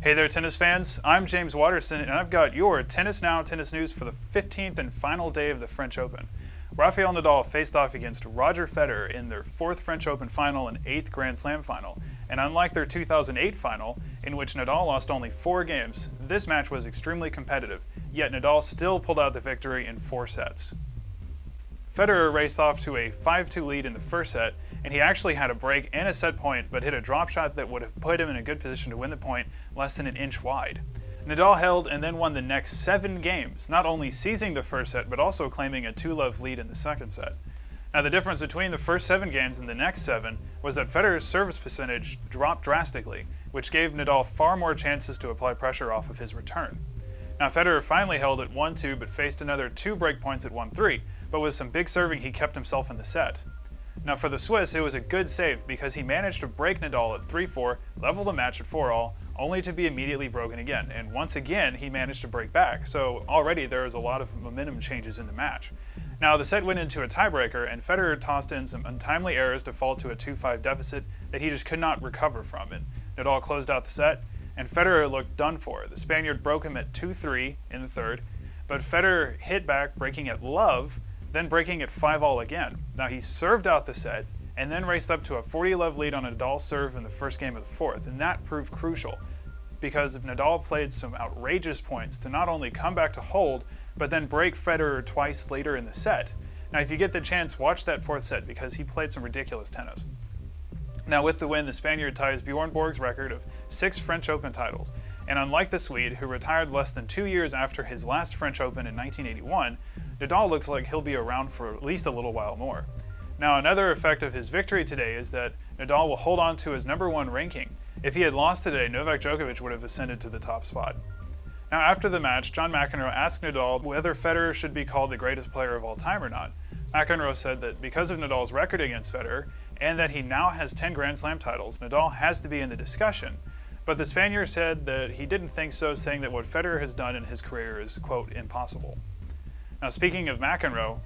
Hey there, tennis fans. I'm James Waterson, and I've got your Tennis Now tennis news for the 15th and final day of the French Open. Rafael Nadal faced off against Roger Federer in their 4th French Open final and 8th Grand Slam final. And unlike their 2008 final, in which Nadal lost only 4 games, this match was extremely competitive, yet Nadal still pulled out the victory in 4 sets. Federer raced off to a 5-2 lead in the first set, and he actually had a break and a set point, but hit a drop shot that would have put him in a good position to win the point less than an inch wide. Nadal held and then won the next 7 games, not only seizing the first set, but also claiming a 2-love lead in the second set. Now, the difference between the first 7 games and the next 7 was that Federer's service percentage dropped drastically, which gave Nadal far more chances to apply pressure off of his return. Now, Federer finally held at 1-2, but faced another 2 break points at 1-3, but with some big serving he kept himself in the set. Now, for the Swiss, it was a good save because he managed to break Nadal at 3-4, level the match at 4-all, only to be immediately broken again, and once again he managed to break back, so already there was a lot of momentum changes in the match. Now, the set went into a tiebreaker, and Federer tossed in some untimely errors to fall to a 2-5 deficit that he just could not recover from, and Nadal closed out the set, and Federer looked done for. The Spaniard broke him at 2-3 in the third, but Federer hit back, breaking at love, then breaking at 5-all again. Now, he served out the set, and then raced up to a 40-love lead on a Nadal serve in the first game of the fourth, and that proved crucial, because Nadal played some outrageous points to not only come back to hold, but then break Federer twice later in the set. Now, if you get the chance, watch that fourth set, because he played some ridiculous tennis. Now, with the win, the Spaniard ties Bjorn Borg's record of 6 French Open titles, and unlike the Swede, who retired less than 2 years after his last French Open in 1981, Nadal looks like he'll be around for at least a little while more. Now, another effect of his victory today is that Nadal will hold on to his #1 ranking. If he had lost today, Novak Djokovic would have ascended to the top spot. Now, after the match, John McEnroe asked Nadal whether Federer should be called the greatest player of all time or not. McEnroe said that because of Nadal's record against Federer, and that he now has 10 Grand Slam titles, Nadal has to be in the discussion. But the Spaniard said that he didn't think so, saying that what Federer has done in his career is, quote, impossible. Now, speaking of McEnroe,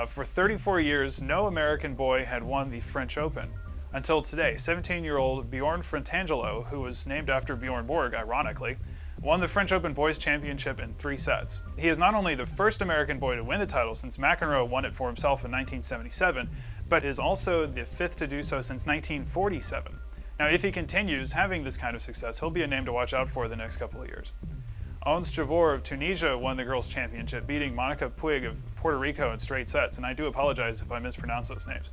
for 34 years, no American boy had won the French Open. Until today, 17-year-old Bjorn Frantangelo, who was named after Bjorn Borg, ironically, won the French Open Boys Championship in 3 sets. He is not only the first American boy to win the title since McEnroe won it for himself in 1977, but is also the 5th to do so since 1947. Now, if he continues having this kind of success, he'll be a name to watch out for the next couple of years. Ons Jabeur of Tunisia won the girls' championship, beating Monica Puig of Puerto Rico in straight sets, and I do apologize if I mispronounce those names.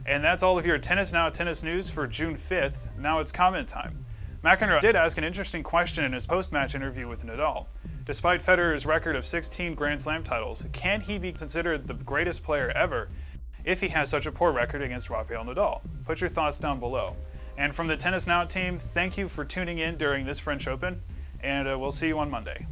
And that's all of your Tennis Now tennis news for June 5th. Now it's comment time. McEnroe did ask an interesting question in his post-match interview with Nadal. Despite Federer's record of 16 Grand Slam titles, can he be considered the greatest player ever if he has such a poor record against Rafael Nadal? Put your thoughts down below. And from the Tennis Now team, thank you for tuning in during this French Open, and we'll see you on Monday.